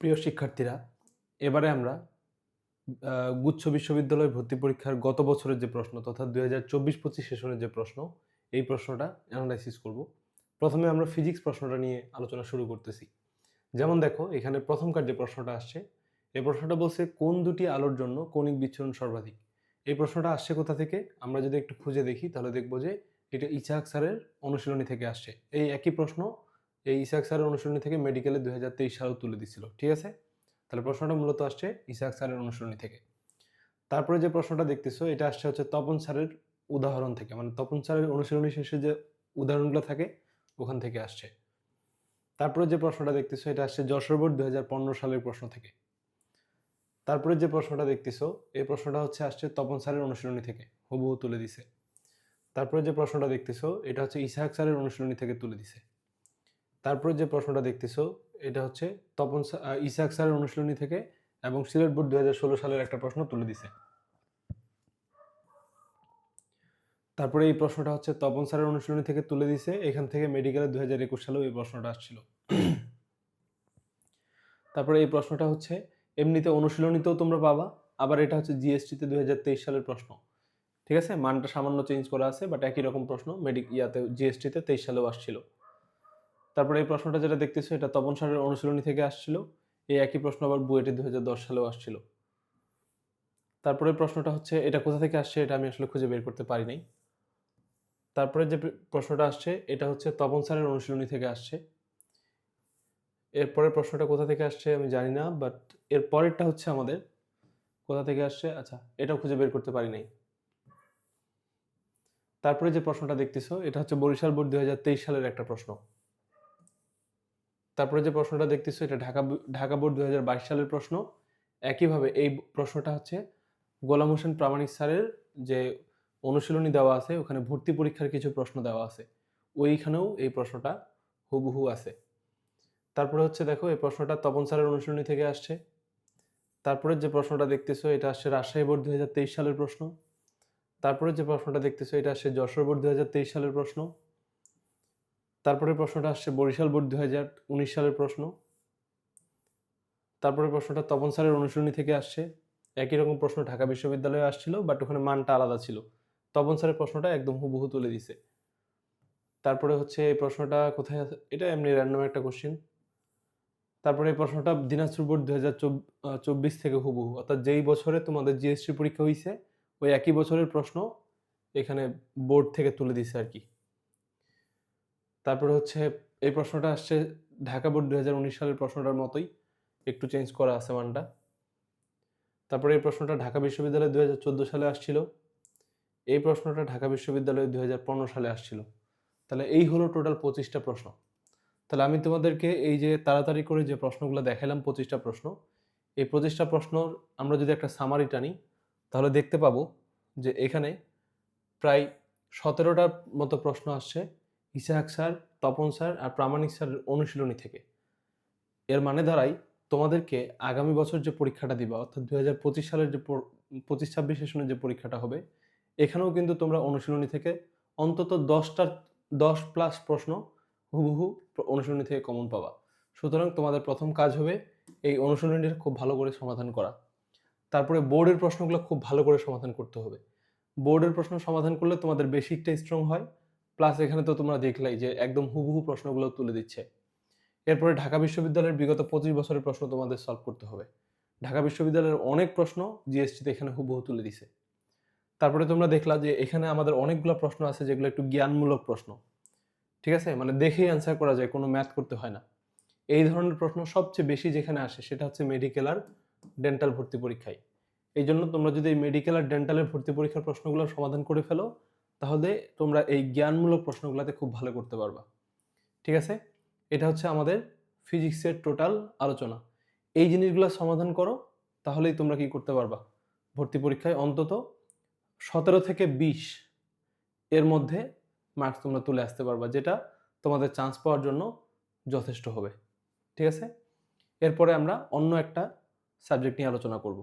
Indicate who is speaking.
Speaker 1: প্রিয় শিক্ষার্থীরা, এবারে আমরা গুচ্ছ বিশ্ববিদ্যালয় ভর্তি পরীক্ষার গত বছরের যে প্রশ্ন তথা 2024-25 সেশনের যে প্রশ্ন, এই প্রশ্নটা অ্যানালাইসিস করব। প্রথমে আমরা ফিজিক্স প্রশ্নটা নিয়ে আলোচনা শুরু করতেছি। যেমন দেখো, এখানে প্রথমকার যে প্রশ্নটা আসছে, এই প্রশ্নটা বলছে কোন দুটি আলোর জন্য কৌণিক বিচ্ছুরণ সর্বাধিক। এই প্রশ্নটা আসছে কোথা থেকে? আমরা যদি একটু খুঁজে দেখি তাহলে দেখব যে এটা ইসাহাক স্যারের অনুশীলনী থেকে আসছে। এই একই প্রশ্ন এই ইসাহাক স্যারের অনুশীলনী থেকে মেডিকেলে 2023 সালেও তুলে দিছিল। ঠিক আছে, তাহলে প্রশ্নটা মূলত আসছে ইসাহাক স্যারের অনুশীলনী থেকে। তারপরে যে প্রশ্নটা দেখতেছো এটা আসছে হচ্ছে তপন স্যারের উদাহরণ থেকে, মানে তপন স্যারের অনুশীলনী শেষে যে উদাহরণগুলো থাকে ওখান থেকে আসছে। তারপরে যে প্রশ্নটা দেখতেছো এটা আসছে যশোর বোর্ড 2015 সালের প্রশ্ন থেকে। তারপরে যে প্রশ্নটা দেখতেছো এই প্রশ্নটা হচ্ছে আসছে তপন স্যারের অনুশীলনী থেকে, হুবহু তুলে দিছে। তারপরে যে প্রশ্নটা দেখতেছো এটা হচ্ছে ইসাহাক স্যারের অনুশীলনী থেকে তুলে দিছে। তারপরে যে প্রশ্নটা দেখতেছো এটা হচ্ছে ইসাহাক স্যারের অনুশীলনী থেকে এবং সিলেট বোর্ড 2016 সালের একটা প্রশ্ন তুলে দিছে। তারপরে এই প্রশ্নটা হচ্ছে তপন স্যারের অনুশীলনী থেকে তুলে দিছে, এখান থেকে মেডিকেলে 2021 সালেও এই প্রশ্নটা আসছিল। তারপরে এই প্রশ্নটা হচ্ছে এমনিতে অনুশীলনীতেও তোমরা পাবা, আবার এটা হচ্ছে জিএসটিতে 2023 সালের প্রশ্ন। ঠিক আছে, মানটা সামান্য চেঞ্জ করা আছে, বাট একই রকম প্রশ্ন জিএসটিতে 23 সালেও আসছিল। তারপরে এই প্রশ্নটা যেটা দেখতেছো এটা তপন স্যারের অনুশীলনী থেকে আসছিল, এই একই প্রশ্ন আবার বুয়েটে 2010 সালেও আসছিল। তারপরে প্রশ্নটা হচ্ছে এটা কোথা থেকে আসছে এটা আমি আসলে খুঁজে বের করতে পারি নাই। তারপরে যে প্রশ্নটা আসছে এটা হচ্ছে তপন স্যারের অনুশীলনী থেকে আসছে। এরপরের প্রশ্নটা কোথা থেকে আসছে আমি জানি না, বাট এর পরেরটা হচ্ছে আমাদের কোথা থেকে আসছে, আচ্ছা এটাও খুঁজে বের করতে পারি নাই। তারপরে যে প্রশ্নটা দেখতেছো এটা হচ্ছে বরিশাল বোর্ড 2023 সালের একটা প্রশ্ন। তারপরে যে প্রশ্নটা দেখতেছো এটা ঢাকা বোর্ড 2022 সালের প্রশ্ন। একইভাবে এই প্রশ্নটা হচ্ছে গোলাম হোসেন প্রামাণিক স্যারের যে অনুশীলনী দেওয়া আছে ওখানে ভর্তি পরীক্ষার কিছু প্রশ্ন দেওয়া আছে, ওইখানেও এই প্রশ্নটা হুবহু আছে। তারপরে হচ্ছে দেখো এই প্রশ্নটা তপন স্যারের অনুশীলনী থেকে আসছে। তারপরে যে প্রশ্নটা দেখতেছো এটা আসছে রাজশাহী বোর্ড 2023 সালের প্রশ্ন। তারপরে যে প্রশ্নটা দেখতেছো এটা আসছে যশোর বোর্ড 2023 সালের প্রশ্ন। তারপরে প্রশ্নটা আসছে বরিশাল বোর্ড 2019 সালের প্রশ্ন। তারপরে প্রশ্নটা তপন স্যারের অনুশীলনী থেকে আসছে, একই রকম প্রশ্ন ঢাকা বিশ্ববিদ্যালয়ে আসছিল, বাট ওখানে মানটা আলাদা ছিল। তপন স্যারের প্রশ্নটা একদম হুবহু তুলে দিছে। তারপরে হচ্ছে এই প্রশ্নটা কোথায় আছে, এটা এমনি র্যান্ডম একটা কোশ্চেন। তারপরে এই প্রশ্নটা দিনাজপুর বোর্ড 2024 থেকে হুবহু, অর্থাৎ যেই বছরে তোমাদের জিএসটি পরীক্ষা হয়েছে ওই একই বছরের প্রশ্ন এখানে বোর্ড থেকে তুলে দিছে আর কি। তারপরে হচ্ছে এই প্রশ্নটা আসছে ঢাকা বোর্ড 2019 সালের প্রশ্নটার মতোই, একটু চেঞ্জ করা আছে মানটা। তারপরে এই প্রশ্নটা ঢাকা বিশ্ববিদ্যালয়ে 2014 সালে আসছিল, এই প্রশ্নটা ঢাকা বিশ্ববিদ্যালয়ে 2015 সালে আসছিল। তাহলে এই হলো টোটাল 25টা প্রশ্ন। তাহলে আমি তোমাদেরকে এই যে তাড়াতাড়ি করে যে প্রশ্নগুলো দেখালাম 25টা প্রশ্ন, এই 25টা প্রশ্ন আমরা যদি একটা সামারি টানি তাহলে দেখতে পাবো যে এখানে প্রায় 17টার মতো প্রশ্ন আসছে ইসাহাক স্যার, তপন স্যার আর প্রামাণিক স্যারের অনুশীলনী থেকে। এর মানে দাঁড়ায় তোমাদেরকে আগামী বছর যে পরীক্ষাটা দিবা, অর্থাৎ 2025 সালের যে 25-26 সেশনের যে পরীক্ষাটা হবে, এখানেও কিন্তু তোমরা অনুশীলনী থেকে অন্তত 10+ প্রশ্ন হুবহু অনুশীলনী থেকে কমন পাবা। সুতরাং তোমাদের প্রথম কাজ হবে এই অনুশীলনীটা খুব ভালো করে সমাধান করা। তারপরে বোর্ডের প্রশ্নগুলো খুব ভালো করে সমাধান করতে হবে। বোর্ডের প্রশ্ন সমাধান করলে তোমাদের বেসিকটা স্ট্রং হয়, প্লাস এখানে তো তোমরা দেখলাই যে একদম হুবহু প্রশ্নগুলো তুলে দিচ্ছে। এরপরে ঢাকা বিশ্ববিদ্যালয়ের বিগত 25 বছরের প্রশ্ন তোমাদের সলভ করতে হবে। ঢাকা বিশ্ববিদ্যালয়ের অনেক প্রশ্ন জিএসটিতে এখানে হুবহু তুলে দিছে। তারপরে তোমরা দেখলা যে এখানে আমাদের অনেকগুলো প্রশ্ন আছে যেগুলো একটু জ্ঞানমূলক প্রশ্ন। ঠিক আছে, মানে দেখেই অ্যান্সার করা যায়, কোনো ম্যাথ করতে হয় না। এই ধরনের প্রশ্ন সবচেয়ে বেশি যেখানে আসে সেটা হচ্ছে মেডিকেল আর ডেন্টাল ভর্তি পরীক্ষায়। এই জন্য তোমরা যদি এই মেডিকেল আর ডেন্টালের ভর্তি পরীক্ষার প্রশ্নগুলো সমাধান করে ফেলো তাহলে তোমরা এই জ্ঞানমূলক প্রশ্নগুলোতে খুব ভালো করতে পারবা। ঠিক আছে, এটা হচ্ছে আমাদের ফিজিক্সের টোটাল আলোচনা। এই জিনিসগুলো সমাধান করো তাহলেই তোমরা কি করতে পারবা, ভর্তি পরীক্ষায় অন্তত 17 থেকে 20 এর মধ্যে মার্কস তোমরা তুলে আসতে পারবা, যেটা তোমাদের চান্স পাওয়ার জন্য যথেষ্ট হবে। ঠিক আছে, এরপরে আমরা অন্য একটা সাবজেক্ট নিয়ে আলোচনা করব।